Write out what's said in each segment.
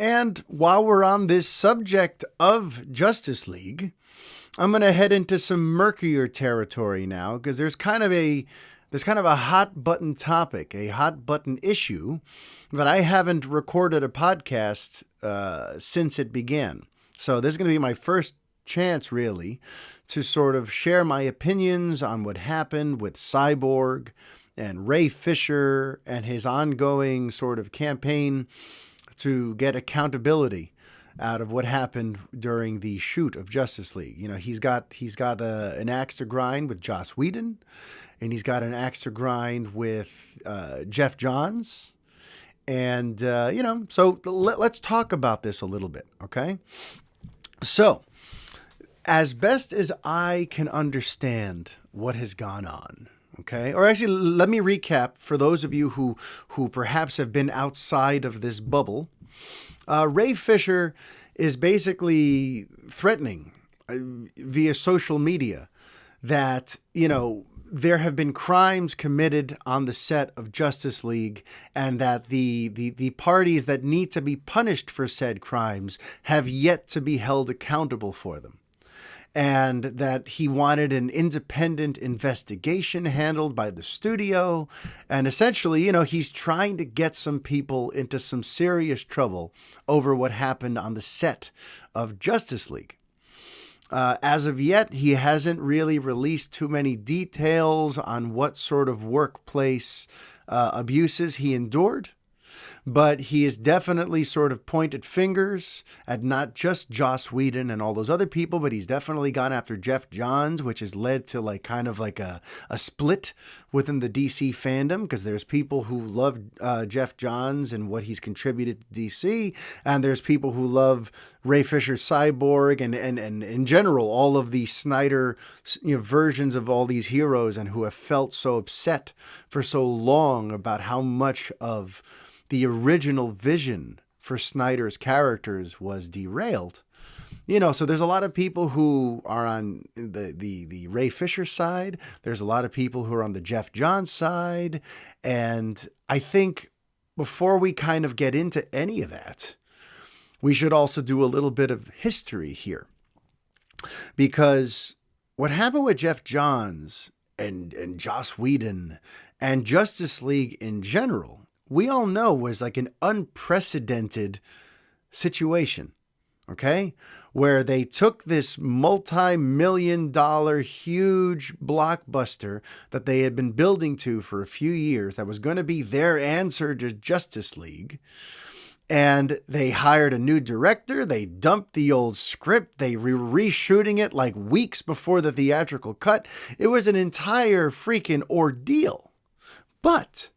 And while we're on this subject of Justice League, I'm going to head into some murkier territory now, because there's kind of a hot button topic, a hot button issue that I haven't recorded a podcast since it began. So this is going to be my first chance, really, to sort of share my opinions on what happened with Cyborg and Ray Fisher and his ongoing sort of campaign to get accountability out of what happened during the shoot of Justice League. You know, he's got an axe to grind with Joss Whedon, and he's got an axe to grind with Geoff Johns. And, so let's talk about this a little bit, okay? So, as best as I can understand what has gone on, okay? Or actually, let me recap for those of you who perhaps have been outside of this bubble. Ray Fisher is basically threatening via social media that, there have been crimes committed on the set of Justice League, and that the parties that need to be punished for said crimes have yet to be held accountable for them. And that he wanted an independent investigation handled by the studio. And essentially, he's trying to get some people into some serious trouble over what happened on the set of Justice League. As of yet, he hasn't really released too many details on what sort of workplace abuses he endured. But he has definitely sort of pointed fingers at not just Joss Whedon and all those other people, but he's definitely gone after Geoff Johns, which has led to a split within the DC fandom, because there's people who love Geoff Johns and what he's contributed to DC, and there's people who love Ray Fisher's Cyborg and in general all of the Snyder versions of all these heroes, and who have felt so upset for so long about how much of the original vision for Snyder's characters was derailed. So there's a lot of people who are on the Ray Fisher side. There's a lot of people who are on the Geoff Johns side. And I think before we kind of get into any of that, we should also do a little bit of history here. Because what happened with Geoff Johns and Joss Whedon and Justice League in general, we all know was like an unprecedented situation, okay? Where they took this multi-million-dollar huge blockbuster that they had been building to for a few years that was going to be their answer to Justice League, and they hired a new director. They dumped the old script. They were reshooting it like weeks before the theatrical cut. It was an entire freaking ordeal. But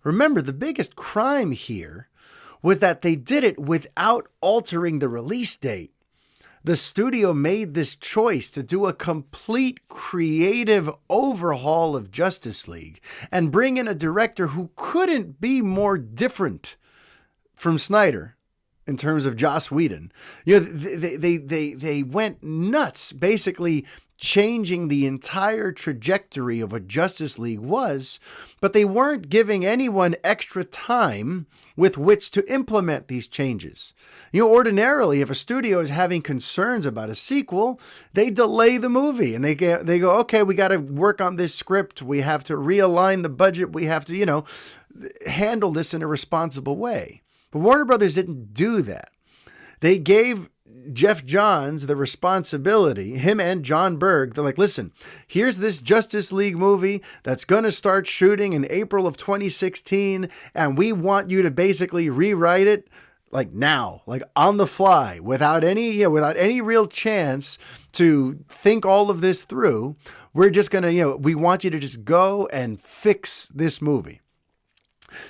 remember, the biggest crime here was that they did it without altering the release date. The studio made this choice to do a complete creative overhaul of Justice League and bring in a director who couldn't be more different from Snyder in terms of Joss Whedon. They went nuts, basically changing the entire trajectory of what Justice League was, but they weren't giving anyone extra time with which to implement these changes. Ordinarily, if a studio is having concerns about a sequel, they delay the movie and they go, okay, we got to work on this script. We have to realign the budget. We have to, handle this in a responsible way. But Warner Brothers didn't do that. They gave Geoff Johns the responsibility, him and Jon Berg. They're like, listen, here's this Justice League movie that's going to start shooting in April of 2016. And we want you to basically rewrite it like now, like on the fly, without any real chance to think all of this through. We're just going to, we want you to just go and fix this movie.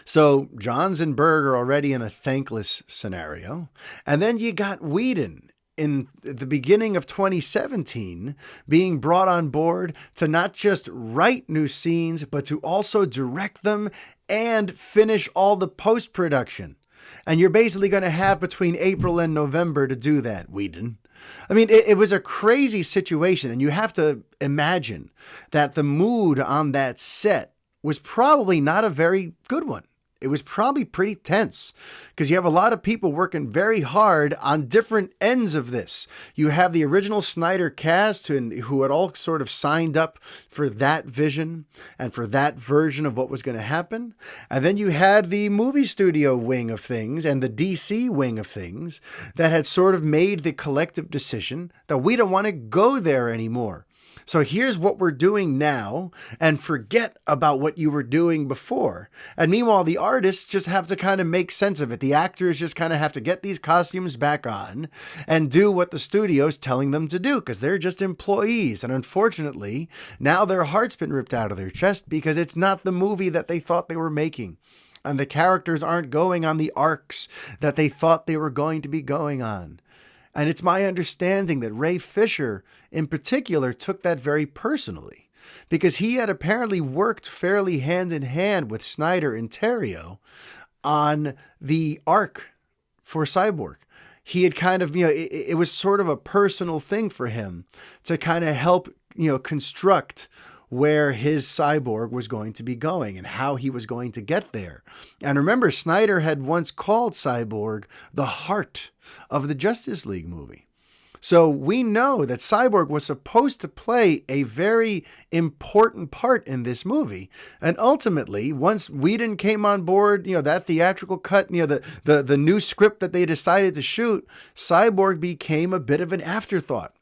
So Johns and Berg are already in a thankless scenario. And then you got Whedon in the beginning of 2017 being brought on board to not just write new scenes, but to also direct them and finish all the post-production. And you're basically going to have between April and November to do that, Whedon. I mean, it was a crazy situation. And you have to imagine that the mood on that set was probably not a very good one. It was probably pretty tense because you have a lot of people working very hard on different ends of this. You have the original Snyder cast who had all sort of signed up for that vision and for that version of what was going to happen. And then you had the movie studio wing of things and the DC wing of things that had sort of made the collective decision that we don't want to go there anymore. So here's what we're doing now, and forget about what you were doing before. And meanwhile, the artists just have to kind of make sense of it. The actors just kind of have to get these costumes back on and do what the studio's telling them to do, because they're just employees. And unfortunately, now their heart's been ripped out of their chest because it's not the movie that they thought they were making. And the characters aren't going on the arcs that they thought they were going to be going on. And it's my understanding that Ray Fisher, in particular, took that very personally, because he had apparently worked fairly hand in hand with Snyder and Terrio on the arc for Cyborg. He had kind of, it was sort of a personal thing for him to kind of help, construct where his Cyborg was going to be going and how he was going to get there. And remember, Snyder had once called Cyborg the heart of the Justice League movie. So we know that Cyborg was supposed to play a very important part in this movie. And ultimately, once Whedon came on board, that theatrical cut, the new script that they decided to shoot, Cyborg became a bit of an afterthought.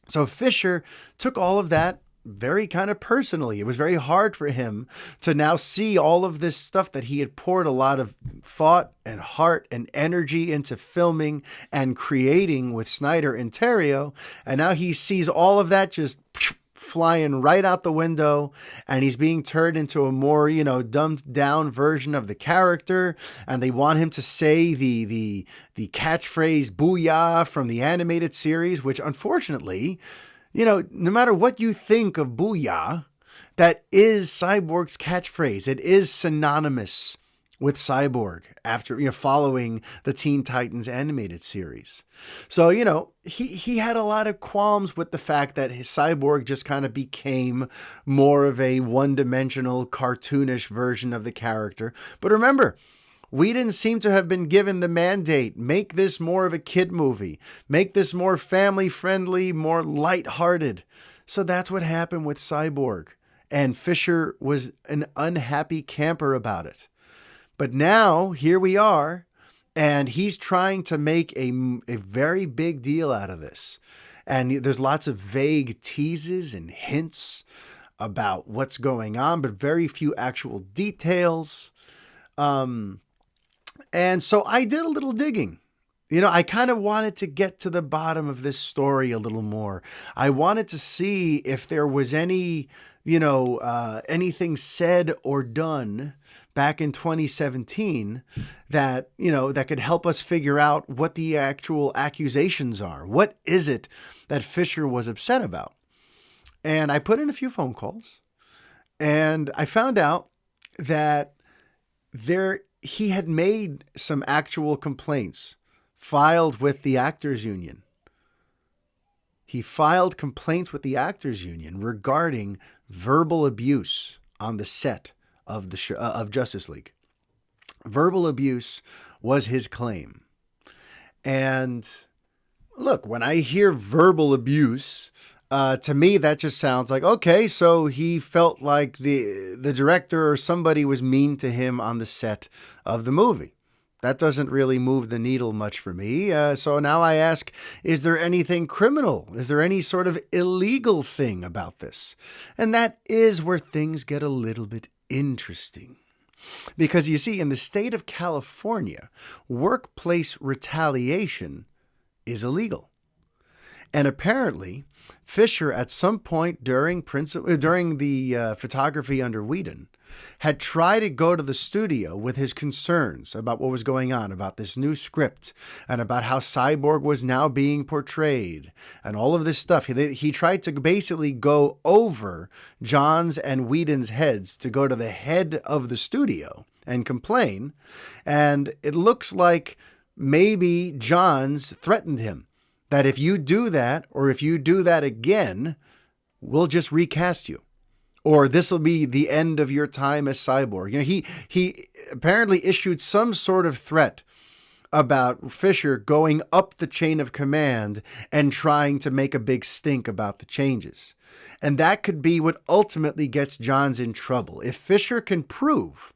So Fisher took all of that very kind of personally. It was very hard for him to now see all of this stuff that he had poured a lot of thought and heart and energy into filming and creating with Snyder and Terrio. And now he sees all of that just flying right out the window, and he's being turned into a more, dumbed down version of the character. And they want him to say the catchphrase "booyah" from the animated series, which unfortunately, no matter what you think of booyah, that is Cyborg's catchphrase. It is synonymous with Cyborg after, following the Teen Titans animated series. So, he had a lot of qualms with the fact that his Cyborg just kind of became more of a one-dimensional, cartoonish version of the character. But remember, Whedon seemed to have been given the mandate, make this more of a kid movie, make this more family-friendly, more lighthearted. So that's what happened with Cyborg. And Fisher was an unhappy camper about it. But now, here we are, and he's trying to make a very big deal out of this. And there's lots of vague teases and hints about what's going on, but very few actual details. And so I did a little digging. I kind of wanted to get to the bottom of this story a little more. I wanted to see if there was any, anything said or done back in 2017 that, that could help us figure out what the actual accusations are. What is it that Fisher was upset about? And I put in a few phone calls, and I found out that he had made some actual complaints filed with the Actors Union. He filed complaints with the Actors Union regarding verbal abuse on the set of the show, of Justice League. Verbal abuse was his claim. And look, when I hear verbal abuse, to me, that just sounds like, okay, so he felt like the director or somebody was mean to him on the set of the movie. That doesn't really move the needle much for me. So now I ask, is there anything criminal? Is there any sort of illegal thing about this? And that is where things get a little bit interesting. Because you see, in the state of California, workplace retaliation is illegal. And apparently, Fisher, at some point during the photography under Whedon, had tried to go to the studio with his concerns about what was going on, about this new script, and about how Cyborg was now being portrayed, and all of this stuff. He tried to basically go over Johns and Whedon's heads to go to the head of the studio and complain. And it looks like maybe Johns threatened him that if you do that, or if you do that again, we'll just recast you. or this will be the end of your time as Cyborg. He apparently issued some sort of threat about Fisher going up the chain of command and trying to make a big stink about the changes. And that could be what ultimately gets Johns in trouble. If Fisher can prove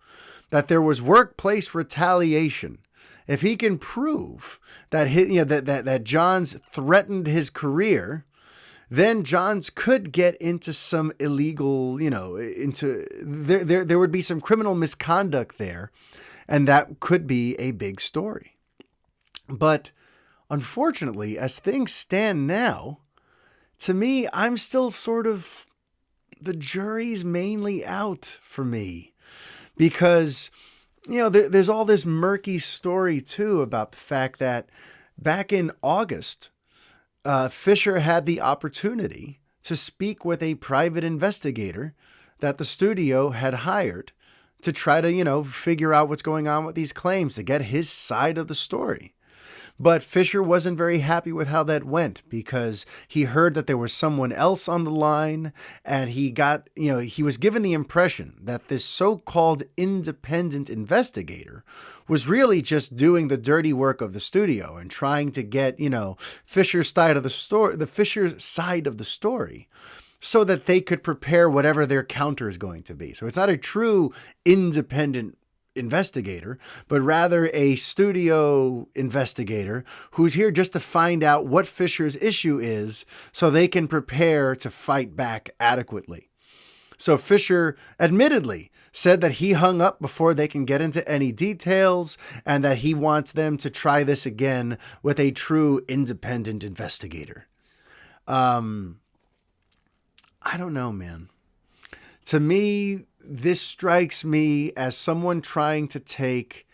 that there was workplace retaliation, if he can prove that that Johns threatened his career, then Johns could get into some illegal, there would be some criminal misconduct there, and that could be a big story. But unfortunately, as things stand now, to me, I'm still sort of, the jury's mainly out for me, because, there's all this murky story too about the fact that back in August, Fisher had the opportunity to speak with a private investigator that the studio had hired to try to, figure out what's going on with these claims, to get his side of the story. But Fisher wasn't very happy with how that went, because he heard that there was someone else on the line, and he was given the impression that this so-called independent investigator was really just doing the dirty work of the studio and trying to get, Fisher's side of the story, so that they could prepare whatever their counter is going to be. So it's not a true independent investigator, but rather a studio investigator who's here just to find out what Fisher's issue is so they can prepare to fight back adequately. So Fisher admittedly said that he hung up before they can get into any details, and that he wants them to try this again with a true independent investigator. I don't know, man. To me, this strikes me as someone trying to take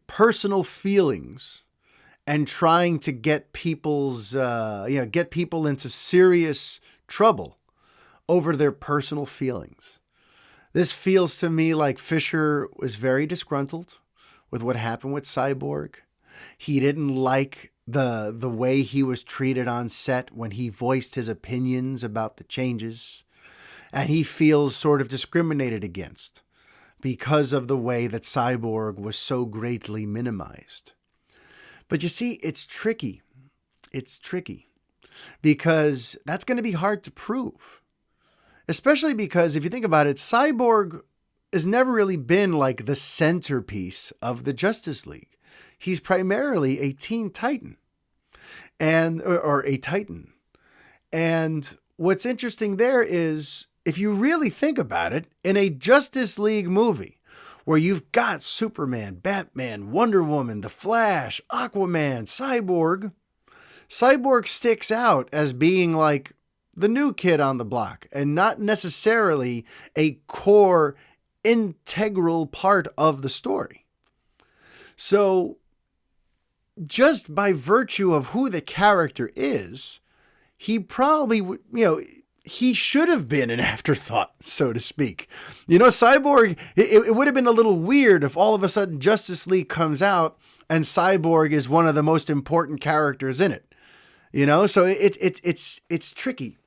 personal feelings and trying to get get people into serious trouble over their personal feelings. This feels to me like Fisher was very disgruntled with what happened with Cyborg. He didn't like the way he was treated on set when he voiced his opinions about the changes. And he feels sort of discriminated against because of the way that Cyborg was so greatly minimized. But you see, it's tricky. It's tricky because that's going to be hard to prove. Especially because if you think about it, Cyborg has never really been like the centerpiece of the Justice League. He's primarily a Teen Titan or a Titan. And what's interesting there is, if you really think about it, in a Justice League movie where you've got Superman, Batman, Wonder Woman, The Flash, Aquaman, Cyborg sticks out as being like the new kid on the block and not necessarily a core, integral part of the story. So just by virtue of who the character is, he probably would, he should have been an afterthought, so to speak. Cyborg, it would have been a little weird if all of a sudden Justice League comes out and Cyborg is one of the most important characters in it. So it's tricky.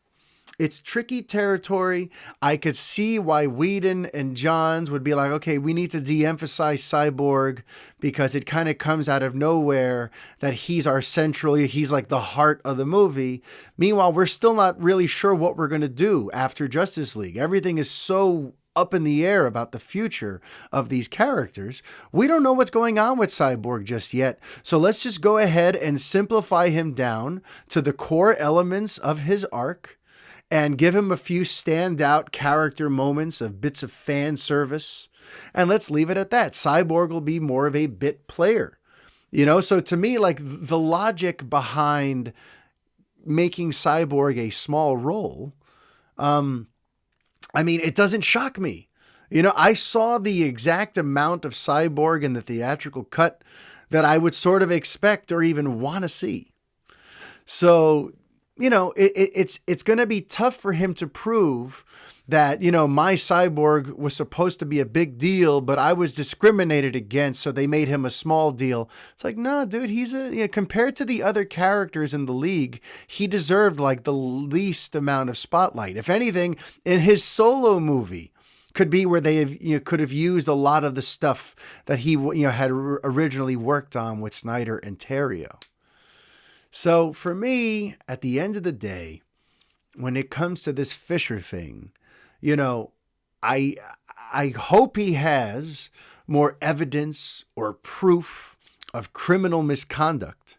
It's tricky territory. I could see why Whedon and Johns would be like, okay, we need to de-emphasize Cyborg because it kind of comes out of nowhere that he's like the heart of the movie. Meanwhile, we're still not really sure what we're going to do after Justice League. Everything is so up in the air about the future of these characters. We don't know what's going on with Cyborg just yet. So let's just go ahead and simplify him down to the core elements of his arc and give him a few standout character moments of bits of fan service. And let's leave it at that. Cyborg will be more of a bit player. So to me, like, the logic behind making Cyborg a small role, it doesn't shock me. I saw the exact amount of Cyborg in the theatrical cut that I would sort of expect or even want to see. So, it's going to be tough for him to prove that, my Cyborg was supposed to be a big deal, but I was discriminated against, so they made him a small deal. It's like, no, dude, compared to the other characters in the league, he deserved like the least amount of spotlight. If anything, in his solo movie could be where they could have used a lot of the stuff that he had originally worked on with Snyder and Terrio. So for me, at the end of the day, when it comes to this Fisher thing, I hope he has more evidence or proof of criminal misconduct.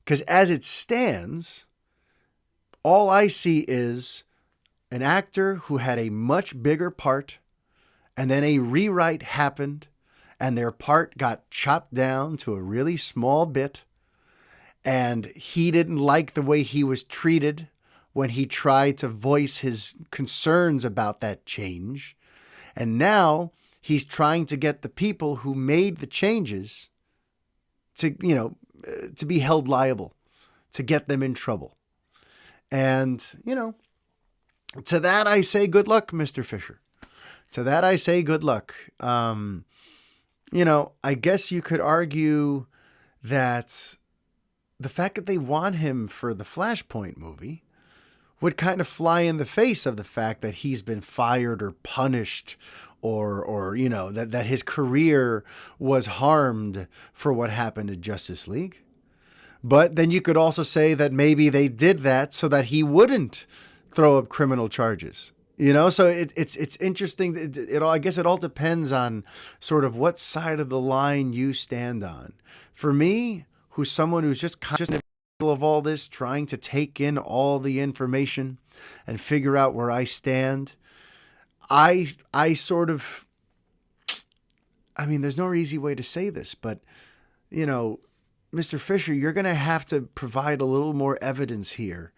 Because as it stands, all I see is an actor who had a much bigger part, and then a rewrite happened, and their part got chopped down to a really small bit, and he didn't like the way he was treated when he tried to voice his concerns about that change. And now he's trying to get the people who made the changes to be held liable, to get them in trouble. And, to that I say good luck, Mr. Fisher. To that I say good luck. I guess you could argue that the fact that they want him for the Flashpoint movie would kind of fly in the face of the fact that he's been fired or punished or that his career was harmed for what happened in Justice League. But then you could also say that maybe they did that so that he wouldn't throw up criminal charges. So it's interesting. I guess it all depends on sort of what side of the line you stand on. For me, who's someone who's just conscious of all this, trying to take in all the information and figure out where I stand, I sort of, there's no easy way to say this, but, Mr. Fisher, you're going to have to provide a little more evidence here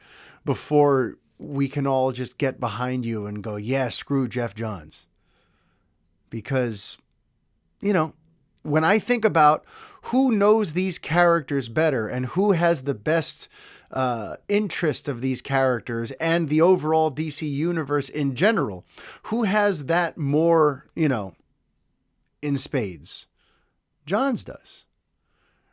before we can all just get behind you and go, yeah, screw Geoff Johns. Because, when I think about who knows these characters better and who has the best interest of these characters and the overall DC universe in general, who has that more, in spades? Johns does.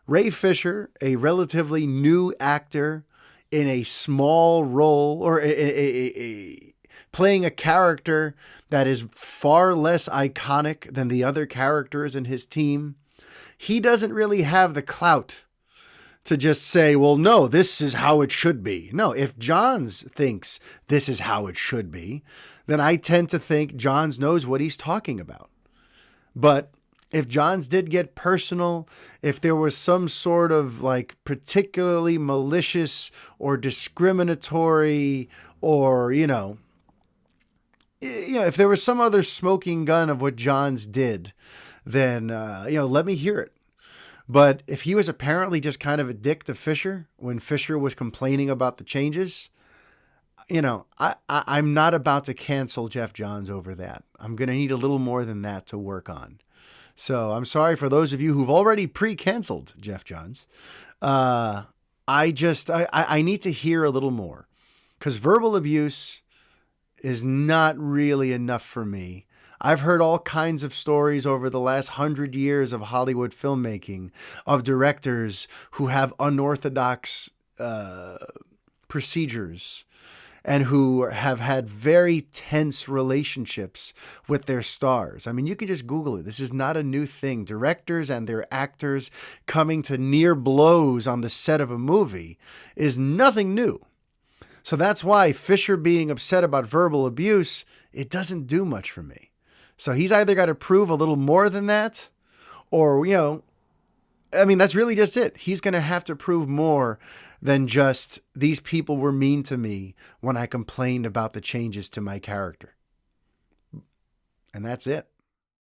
Ray Fisher, a relatively new actor in a small role, or playing a character that is far less iconic than the other characters in his team, he doesn't really have the clout to just say, well, no, this is how it should be. No, if Johns thinks this is how it should be, then I tend to think Johns knows what he's talking about. But if Johns did get personal, if there was some sort of like particularly malicious or discriminatory or, if there was some other smoking gun of what Johns did, then, let me hear it. But if he was apparently just kind of a dick to Fisher when Fisher was complaining about the changes, I'm not about to cancel Geoff Johns over that. I'm going to need a little more than that to work on. So I'm sorry for those of you who've already pre-canceled Geoff Johns. I need to hear a little more, because verbal abuse is not really enough for me. I've heard all kinds of stories over the last 100 years of Hollywood filmmaking of directors who have unorthodox procedures and who have had very tense relationships with their stars. You can just Google it. This is not a new thing. Directors and their actors coming to near blows on the set of a movie is nothing new. So that's why Fisher being upset about verbal abuse, it doesn't do much for me. So he's either got to prove a little more than that, or, that's really just it. He's going to have to prove more than just these people were mean to me when I complained about the changes to my character. And that's it.